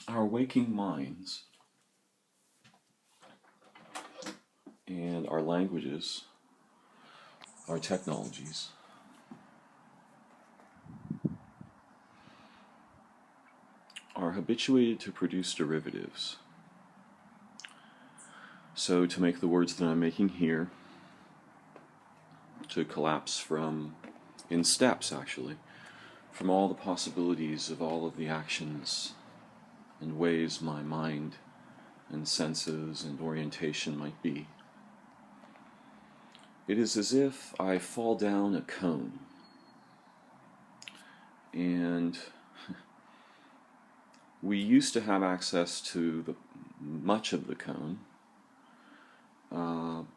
our waking minds and our languages, our technologies, are habituated to produce derivatives. So to make the words that I'm making here, to collapse from, in steps actually, from all the possibilities of all of the actions and ways my mind and senses and orientation might be. It is as if I fall down a cone, and we used to have access to much of the cone,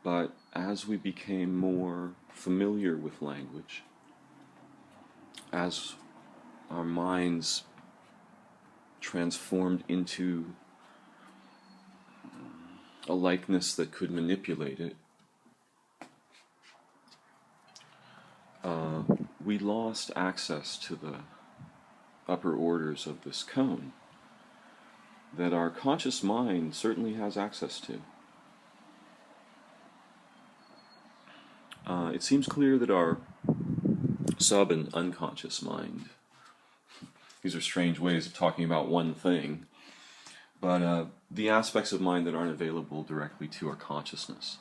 but as we became more familiar with language, as our minds transformed into a likeness that could manipulate it, we lost access to the upper orders of this cone that our conscious mind certainly has access to. It seems clear that our sub and unconscious mind, these are strange ways of talking about one thing, but the aspects of mind that aren't available directly to our consciousness.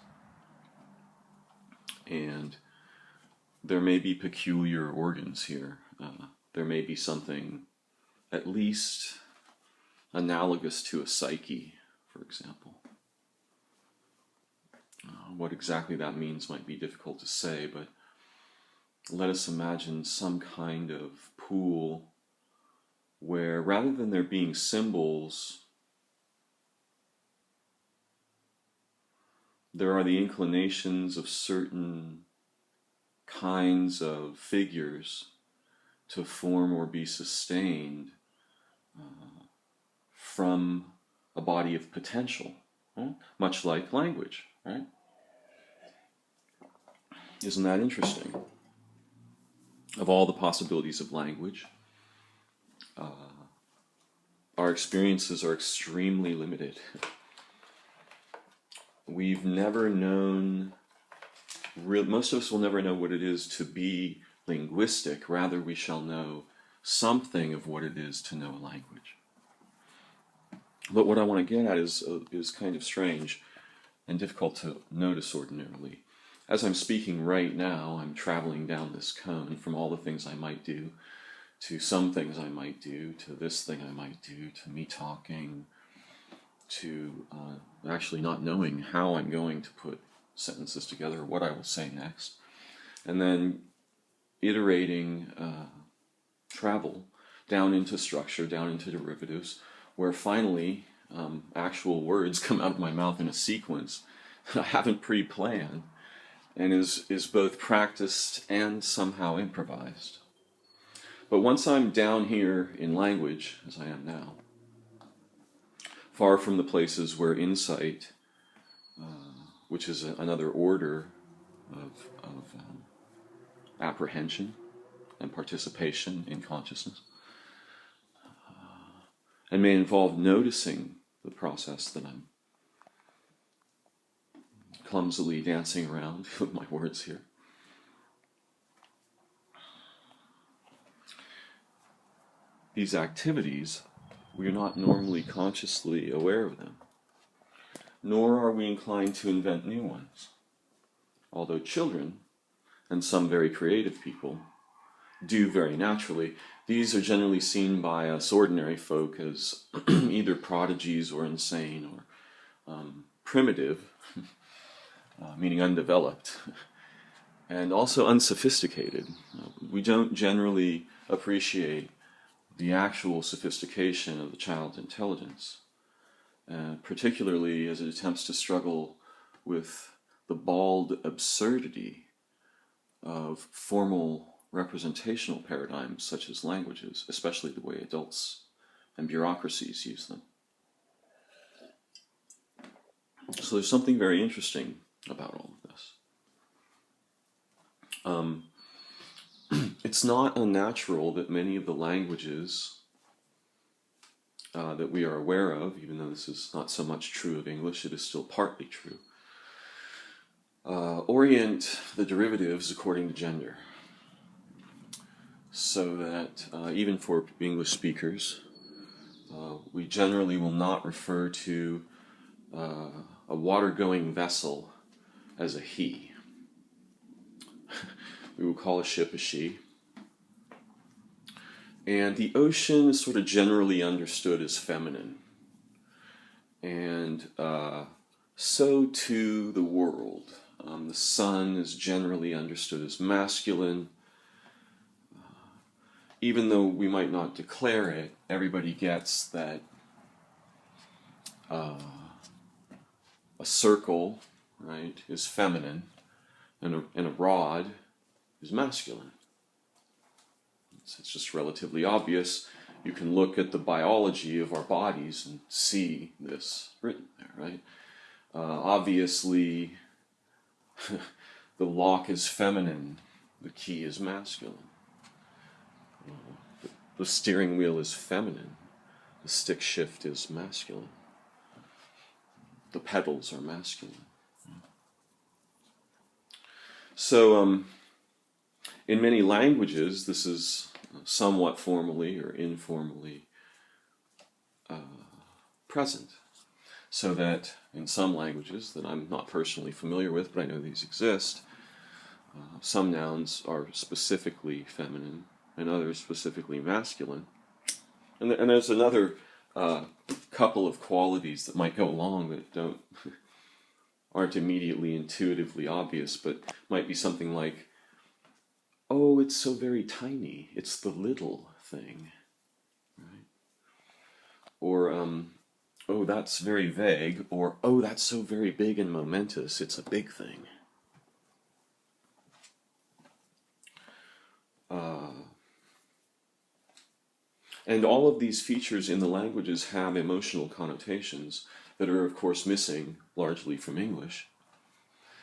And there may be peculiar organs here. There may be something at least analogous to a psyche, for example. What exactly that means might be difficult to say, but let us imagine some kind of pool where, rather than there being symbols, there are the inclinations of certain kinds of figures to form or be sustained from a body of potential, right? Much like language, right? Isn't that interesting? Of all the possibilities of language, our experiences are extremely limited. We've never known, most of us will never know what it is to be linguistic. Rather, we shall know something of what it is to know a language. But what I want to get at is kind of strange and difficult to notice ordinarily. As I'm speaking right now, I'm traveling down this cone from all the things I might do, to some things I might do, to this thing I might do, to me talking, to actually not knowing how I'm going to put sentences together, what I will say next, and then iterating travel down into structure, down into derivatives, where finally actual words come out of my mouth in a sequence that I haven't pre-planned, and is both practiced and somehow improvised. But once I'm down here in language, as I am now, far from the places where insight, which is another order of apprehension and participation in consciousness, and may involve noticing the process that I'm clumsily dancing around with my words here. These activities, we're not normally consciously aware of them, nor are we inclined to invent new ones. Although children, and some very creative people, do very naturally, these are generally seen by us ordinary folk as either prodigies or insane or primitive, meaning undeveloped, and also unsophisticated. We don't generally appreciate the actual sophistication of the child's intelligence, particularly as it attempts to struggle with the bald absurdity of formal representational paradigms such as languages, especially the way adults and bureaucracies use them. So there's something very interesting about all of this. It's not unnatural that many of the languages that we are aware of, even though this is not so much true of English, it is still partly true, orient the derivatives according to gender. So that even for English speakers, we generally will not refer to a water-going vessel as a he. We will call a ship a she. And the ocean is sort of generally understood as feminine. And so too the world. The sun is generally understood as masculine. Even though we might not declare it, everybody gets that a circle, right, is feminine, and a rod is masculine. It's just relatively obvious. You can look at the biology of our bodies and see this written there, right? Obviously, the lock is feminine, the key is masculine. The steering wheel is feminine, the stick shift is masculine. The pedals are masculine. So, in many languages, this is somewhat formally or informally present. So that in some languages that I'm not personally familiar with, but I know these exist, some nouns are specifically feminine and others specifically masculine. And there's another couple of qualities that might go along that aren't immediately intuitively obvious, but might be something like, oh, it's so very tiny. It's the little thing, right? Or, oh, that's very vague. Or, oh, that's so very big and momentous. It's a big thing. And all of these features in the languages have emotional connotations that are, of course, missing largely from English.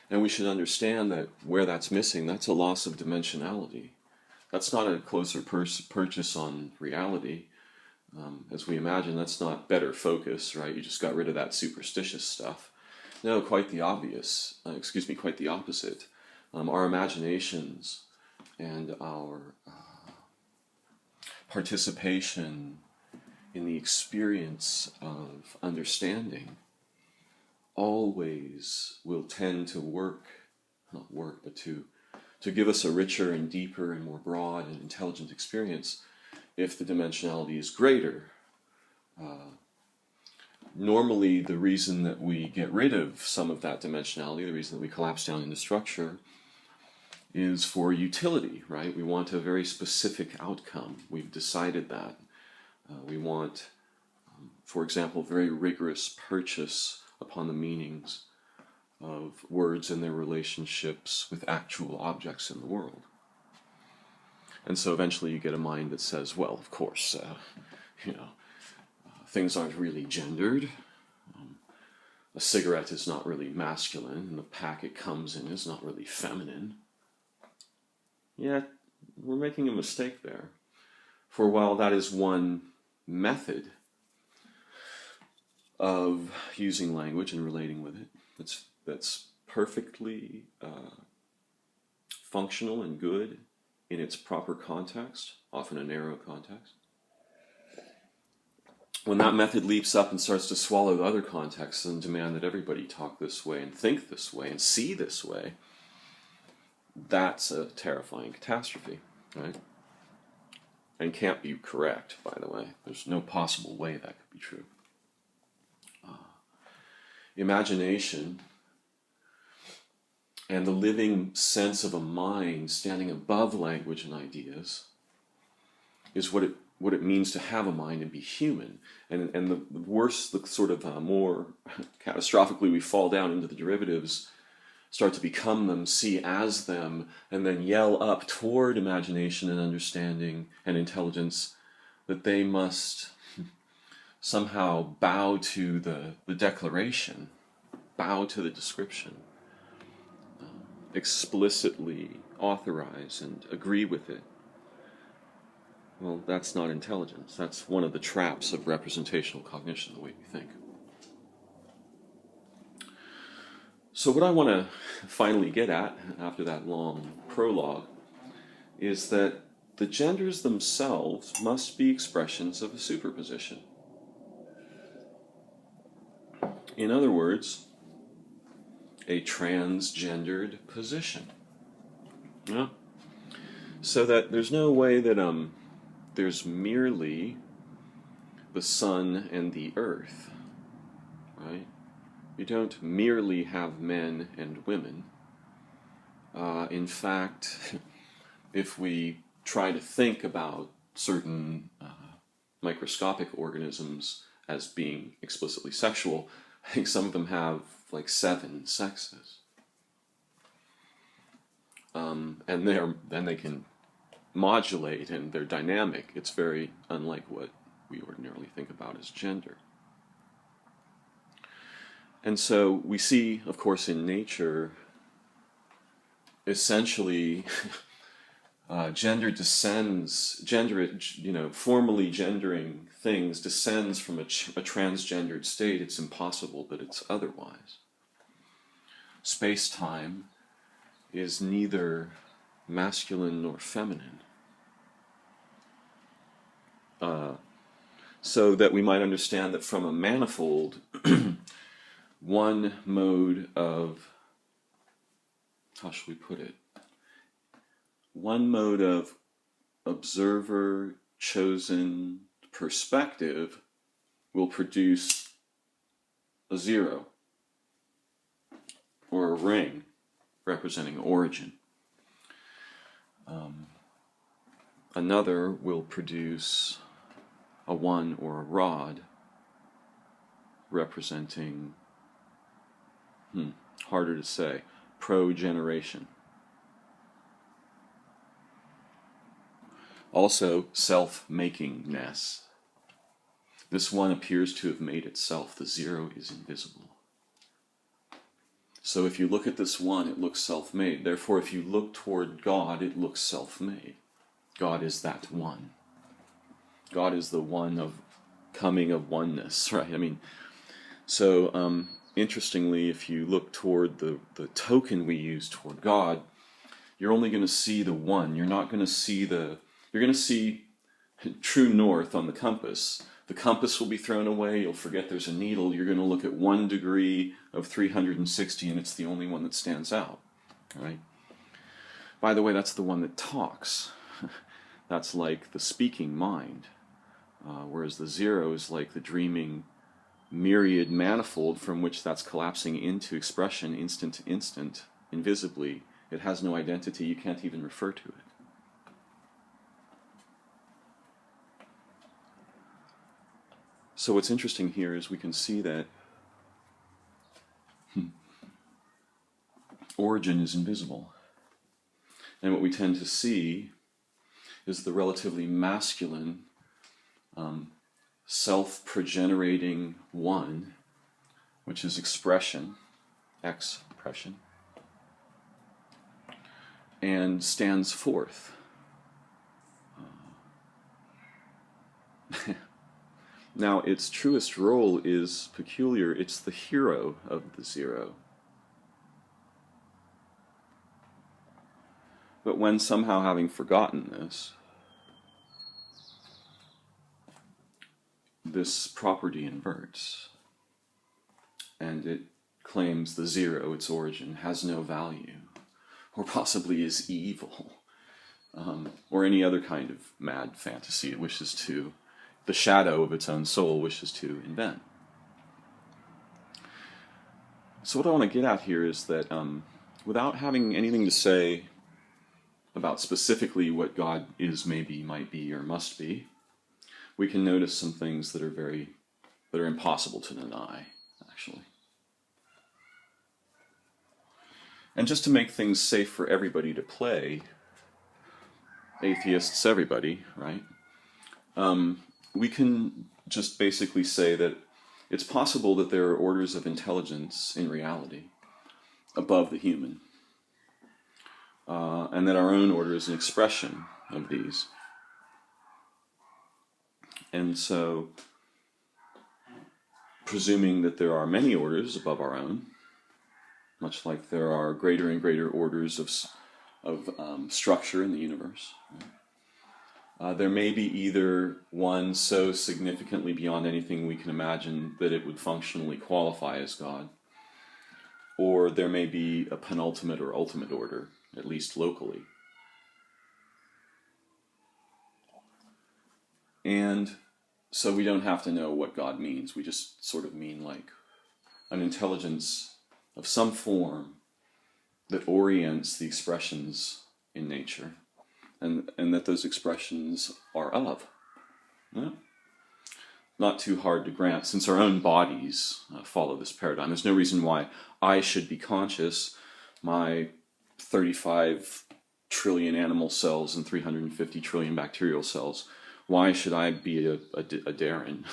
And we should understand that where that's missing, that's a loss of dimensionality. That's not a closer purchase on reality. As we imagine, that's not better focus, right? You just got rid of that superstitious stuff. No, quite the quite the opposite. Our imaginations and our participation in the experience of understanding always will tend to to give us a richer and deeper and more broad and intelligent experience if the dimensionality is greater. Normally, the reason that we get rid of some of that dimensionality, the reason that we collapse down into structure, is for utility, right? We want a very specific outcome. We've decided that. We want, for example, very rigorous purchase upon the meanings of words and their relationships with actual objects in the world. And so eventually you get a mind that says, well, of course, things aren't really gendered. A cigarette is not really masculine, and the pack it comes in is not really feminine. Yet, we're making a mistake there. For while that is one method of using language and relating with it, that's perfectly functional and good in its proper context, often a narrow context. When that method leaps up and starts to swallow the other contexts and demand that everybody talk this way and think this way and see this way, that's a terrifying catastrophe, right? And can't be correct, by the way. There's no possible way that could be true. Imagination and the living sense of a mind standing above language and ideas is what it means to have a mind and be human. And the worse, the sort of more catastrophically we fall down into the derivatives, start to become them, see as them, and then yell up toward imagination and understanding and intelligence that they must somehow bow to the declaration, bow to the description, explicitly authorize and agree with it. Well, that's not intelligence. That's one of the traps of representational cognition, the way we think. So what I want to finally get at, after that long prologue, is that the genders themselves must be expressions of a superposition. In other words, a transgendered position. Yeah? So that there's no way that there's merely the sun and the earth, right? You don't merely have men and women. In fact, if we try to think about certain microscopic organisms as being explicitly sexual, I think some of them have like 7 sexes. And then they can modulate, and they're dynamic. It's very unlike what we ordinarily think about as gender. And so we see, of course, in nature, essentially, gender descends, formally gendering things descends from a transgendered state. It's impossible that it's otherwise. Space-time is neither masculine nor feminine. So that we might understand that from a manifold, one mode of, how should we put it? One mode of observer chosen perspective will produce a 0 or a ring representing origin. Another will produce a 1 or a rod representing, harder to say, ProGeneration. Also, self-makingness. This one appears to have made itself. The 0 is invisible. So if you look at this one, it looks self-made. Therefore, if you look toward God, it looks self-made. God is that one. God is the one of coming of oneness, right? I mean, so interestingly, if you look toward the token we use toward God, you're only going to see the one. You're not going to see you're going to see true north on the compass. The compass will be thrown away. You'll forget there's a needle. You're going to look at 1 degree of 360, and it's the only one that stands out, right? By the way, that's the one that talks. That's like the speaking mind, whereas the 0 is like the dreaming myriad manifold from which that's collapsing into expression instant to instant, invisibly. It has no identity. You can't even refer to it. So what's interesting here is we can see that origin is invisible. And what we tend to see is the relatively masculine, self-progenerating one, which is expression, expression, and stands forth. Now, its truest role is peculiar. It's the hero of the 0. But when somehow, having forgotten this property inverts, and it claims the 0, its origin, has no value, or possibly is evil, or any other kind of mad fantasy it wishes to, the shadow of its own soul wishes to invent. So what I want to get at here is that without having anything to say about specifically what God is, maybe, might be, or must be, we can notice some things that are impossible to deny, actually. And just to make things safe for everybody to play, atheists, everybody, right? We can just basically say that it's possible that there are orders of intelligence in reality above the human, and that our own order is an expression of these. And so, presuming that there are many orders above our own, much like there are greater and greater orders of structure in the universe, there may be either one so significantly beyond anything we can imagine that it would functionally qualify as God, or there may be a penultimate or ultimate order, at least locally. And so we don't have to know what God means. We just sort of mean like an intelligence of some form that orients the expressions in nature, and that those expressions are of. Yeah. Not too hard to grant, since our own bodies follow this paradigm. There's no reason why I should be conscious. My 35 trillion animal cells and 350 trillion bacterial cells, why should I be a Darren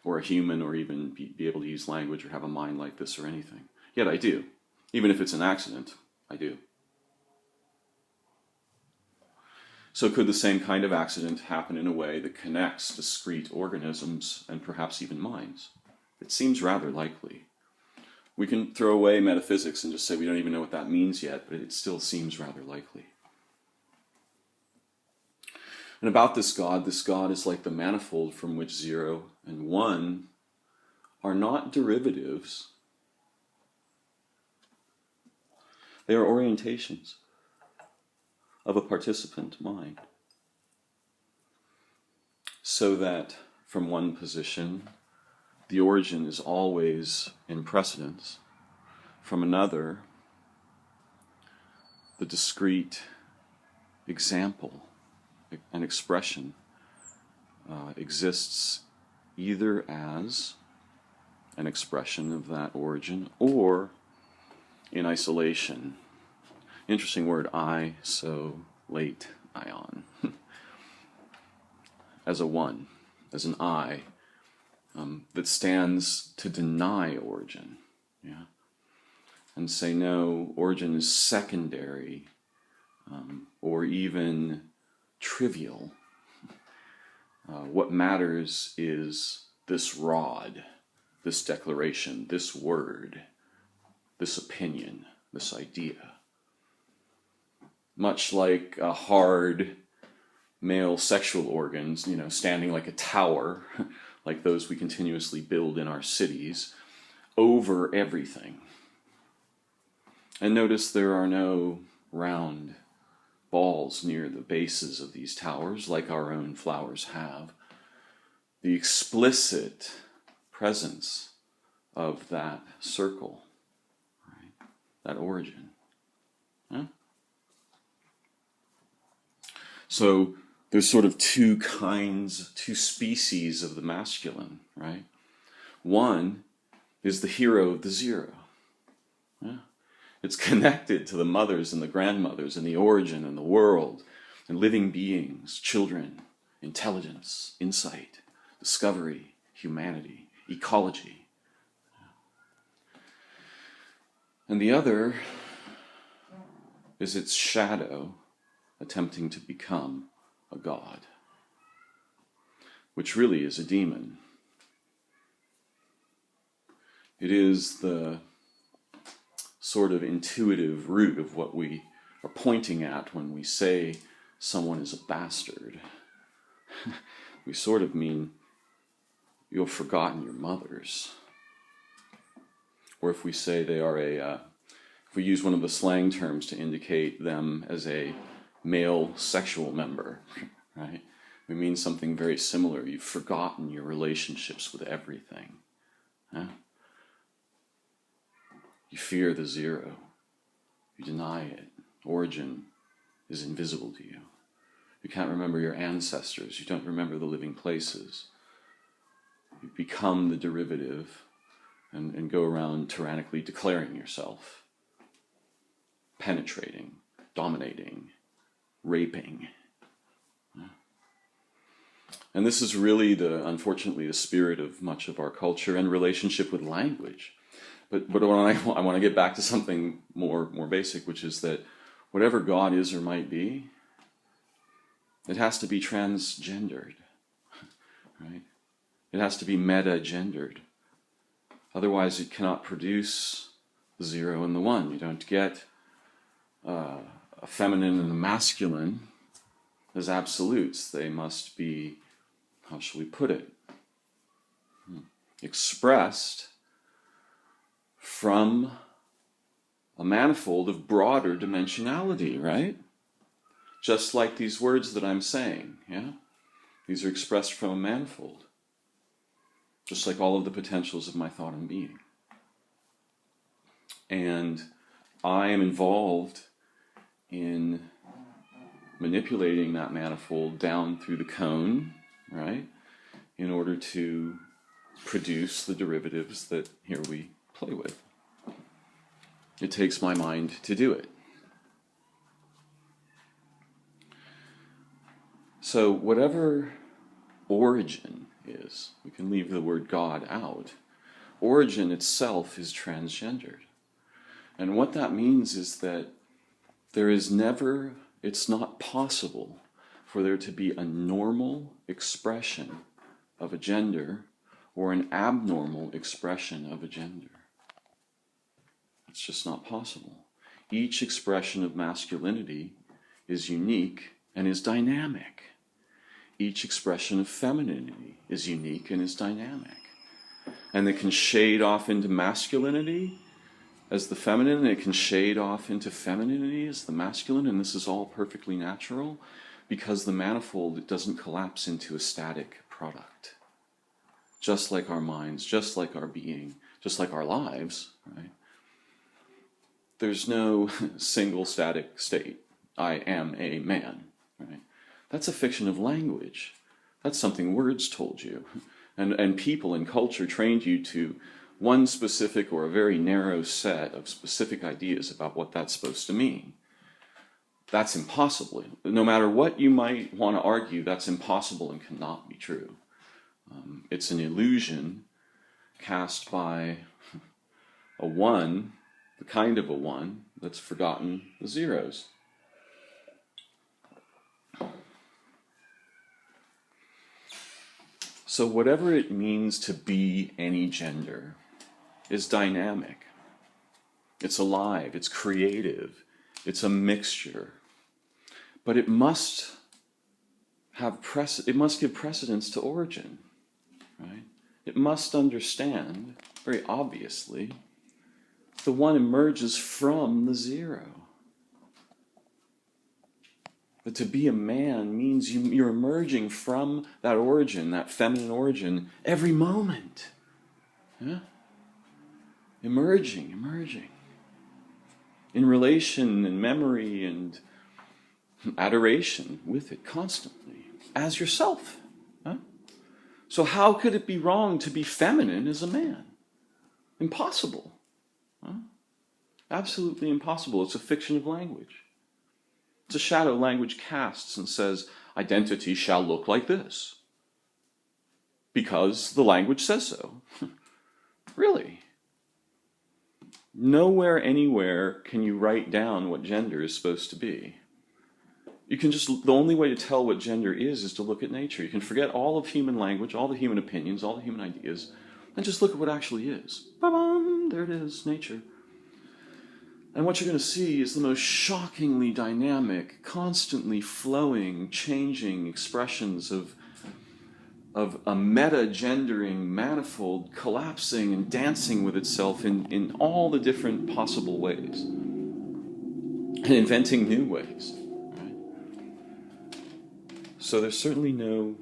or a human, or even be able to use language or have a mind like this or anything? Yet I do. Even if it's an accident, I do. So could the same kind of accident happen in a way that connects discrete organisms and perhaps even minds? It seems rather likely. We can throw away metaphysics and just say we don't even know what that means yet, but it still seems rather likely. And about this God is like the manifold from which 0 and 1 are not derivatives. They are orientations of a participant mind. So that from one position, the origin is always in precedence. From another, the discrete example and expression exists either as an expression of that origin or in isolation. Interesting word, isolate, ion. As a one, as an I, that stands to deny origin. Yeah? And say, no, origin is secondary, or even trivial. What matters is this rod, this declaration, this word, this opinion, this idea. Much like a hard male sexual organs, standing like a tower, like those we continuously build in our cities, over everything. And notice there are no round balls near the bases of these towers, like our own flowers have. The explicit presence of that circle, right? That origin. Huh? So there's sort of two species of the masculine, right? One is the hero of the 0. Yeah? It's connected to the mothers and the grandmothers and the origin and the world and living beings, children, intelligence, insight, discovery, humanity, ecology. And the other is its shadow attempting to become a god, which really is a demon. It is the sort of intuitive root of what we are pointing at when we say someone is a bastard. We sort of mean you've forgotten your mothers. Or if we say they are if we use one of the slang terms to indicate them as a male sexual member, right? We mean something very similar. You've forgotten your relationships with everything. Huh? You fear the 0. You deny it. Origin is invisible to you. You can't remember your ancestors. You don't remember the living places. You become the derivative and go around tyrannically declaring yourself, penetrating, dominating, raping. And this is really, unfortunately, the spirit of much of our culture and relationship with language. But I want to get back to something more basic, which is that whatever God is or might be, it has to be transgendered. right? It has to be meta-gendered. Otherwise, it cannot produce the 0 and the 1. You don't get a feminine and a masculine as absolutes. They must be, how shall we put it, expressed from a manifold of broader dimensionality, right? Just like these words that I'm saying, yeah? These are expressed from a manifold. Just like all of the potentials of my thought and being. And I am involved in manipulating that manifold down through the cone, right? In order to produce the derivatives that here we play with. It takes my mind to do it. So whatever origin is, we can leave the word God out. Origin itself is transgendered. And what that means is that there is never, it's not possible for there to be a normal expression of a gender or an abnormal expression of a gender. It's just not possible. Each expression of masculinity is unique and is dynamic. Each expression of femininity is unique and is dynamic. And it can shade off into masculinity as the feminine, and it can shade off into femininity as the masculine, and this is all perfectly natural because the manifold, it doesn't collapse into a static product. Just like our minds, just like our being, just like our lives, right? There's no single static state. I am a man, right? That's a fiction of language. That's something words told you. And people in culture trained you to one specific or a very narrow set of specific ideas about what that's supposed to mean. That's impossible. No matter what you might want to argue, that's impossible and cannot be true. It's an illusion cast by a one, the kind of a one that's forgotten the zeros. So whatever it means to be any gender is dynamic. It's alive, it's creative, it's a mixture. But it must have it must give precedence to origin, right? It must understand, very obviously, the one emerges from the zero. But to be a man means you're emerging from that origin, that feminine origin, every moment. Yeah? Emerging. In relation and memory and adoration with it constantly, as yourself. Huh? So how could it be wrong to be feminine as a man? Impossible. Huh? Absolutely impossible. It's a fiction of language. It's a shadow language casts and says, identity shall look like this. Because the language says so. Really? Nowhere, anywhere can you write down what gender is supposed to be. You can just, the only way to tell what gender is to look at nature. You can forget all of human language, all the human opinions, all the human ideas, and just look at what actually is. Ba-bum, there it is, nature. And what you're going to see is the most shockingly dynamic, constantly flowing, changing expressions of a meta-gendering manifold collapsing and dancing with itself in all the different possible ways. And inventing new ways. Right? So there's certainly no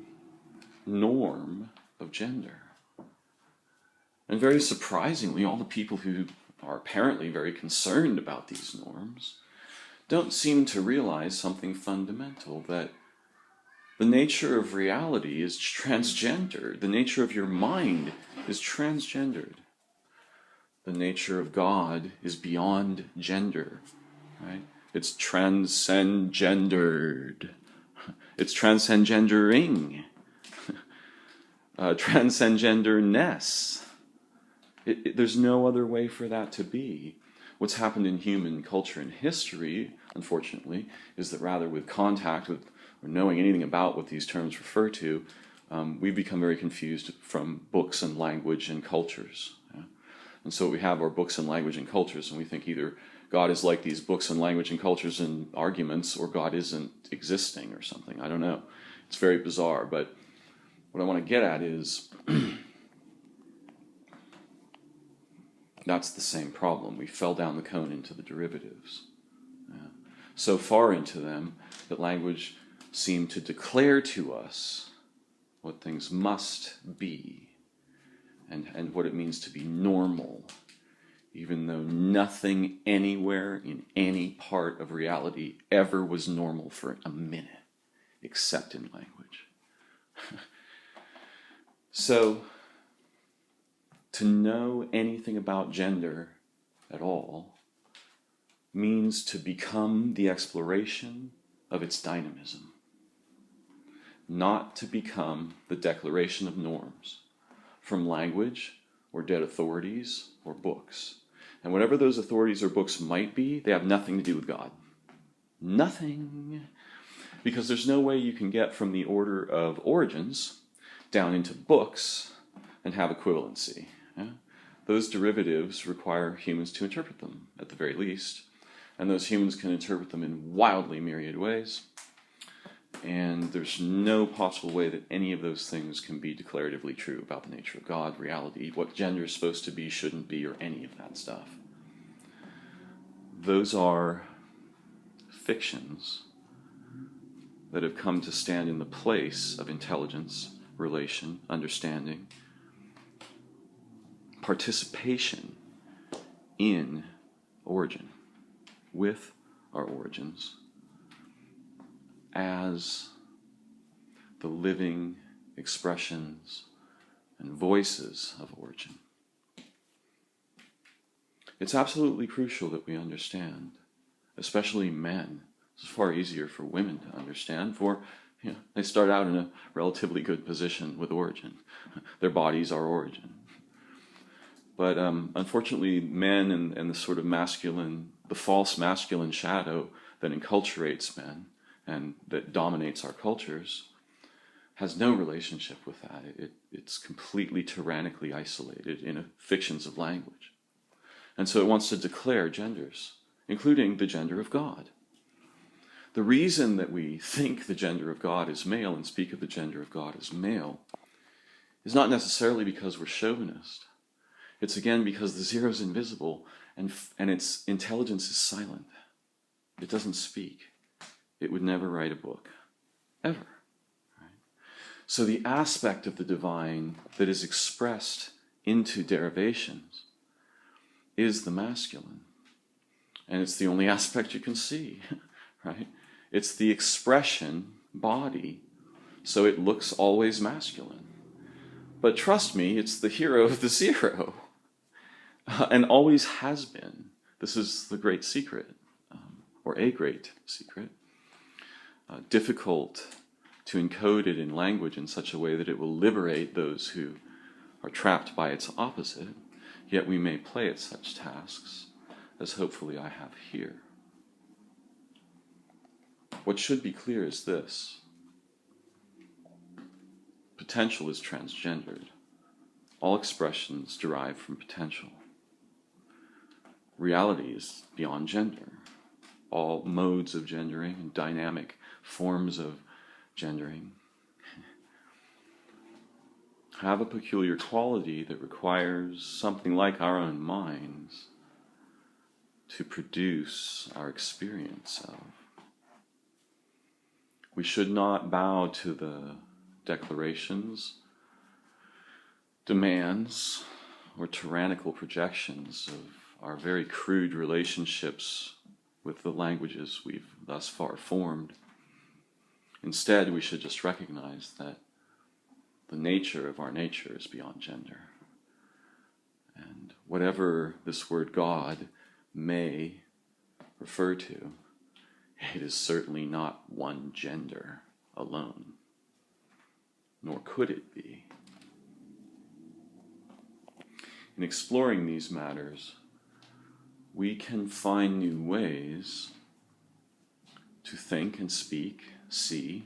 norm of gender. And very surprisingly, all the people who are apparently very concerned about these norms don't seem to realize something fundamental, that the nature of reality is transgendered. The nature of your mind is transgendered. The nature of God is beyond gender, right? It's transcengendered. It's transcengendering. Transcengenderness. There's no other way for that to be. What's happened in human culture and history, unfortunately, is that rather with contact with or knowing anything about what these terms refer to, we've become very confused from books and language and cultures. Yeah? And so we have our books and language and cultures, and we think either God is like these books and language and cultures and arguments, or God isn't existing or something. I don't know. It's very bizarre, but what I want to get at is that's the same problem. We fell down the cone into the derivatives. Yeah. So far into them that language seemed to declare to us what things must be and what it means to be normal, even though nothing anywhere in any part of reality ever was normal for a minute, except in language. So, to know anything about gender at all means to become the exploration of its dynamism, not to become the declaration of norms from language or dead authorities or books. And whatever those authorities or books might be, they have nothing to do with God. Nothing. Because there's no way you can get from the order of origins down into books and have equivalency. Yeah? Those derivatives require humans to interpret them, at the very least. And those humans can interpret them in wildly myriad ways. And there's no possible way that any of those things can be declaratively true about the nature of God, reality, what gender is supposed to be, shouldn't be, or any of that stuff. Those are fictions that have come to stand in the place of intelligence, relation, understanding, participation in origin, with our origins, as the living expressions and voices of origin. It's absolutely crucial that we understand, especially men. It's far easier for women to understand, for they start out in a relatively good position with origin. Their bodies are origin. But unfortunately, men and the sort of masculine, the false masculine shadow that enculturates men and that dominates our cultures has no relationship with that. It's completely tyrannically isolated in fictions of language. And so it wants to declare genders, including the gender of God. The reason that we think the gender of God is male and speak of the gender of God as male is not necessarily because we're chauvinist. It's again because the zero is invisible and its intelligence is silent. It doesn't speak. It would never write a book, ever. Right? So the aspect of the divine that is expressed into derivations is the masculine. And it's the only aspect you can see, right? It's the expression body, so it looks always masculine. But trust me, it's the hero of the zero, and always has been. This is the great secret, or a great secret. Difficult to encode it in language in such a way that it will liberate those who are trapped by its opposite, yet we may play at such tasks, as hopefully I have here. What should be clear is this. Potential is transgendered. All expressions derive from potential. Reality is beyond gender. All modes of gendering and dynamic forms of gendering have a peculiar quality that requires something like our own minds to produce our experience of. We should not bow to the declarations, demands, or tyrannical projections of our very crude relationships with the languages we've thus far formed. Instead, we should just recognize that the nature of our nature is beyond gender. And whatever this word God may refer to, it is certainly not one gender alone, nor could it be. In exploring these matters, we can find new ways to think and speak, see,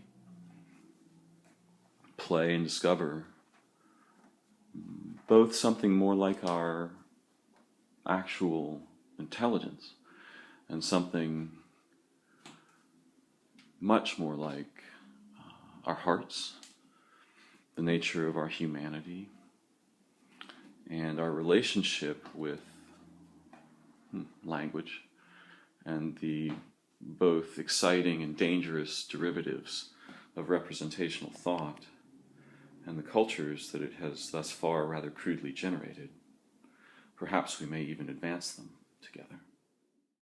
play and discover both something more like our actual intelligence and something much more like our hearts, the nature of our humanity, and our relationship with language and the both exciting and dangerous derivatives of representational thought and the cultures that it has thus far rather crudely generated. Perhaps we may even advance them together.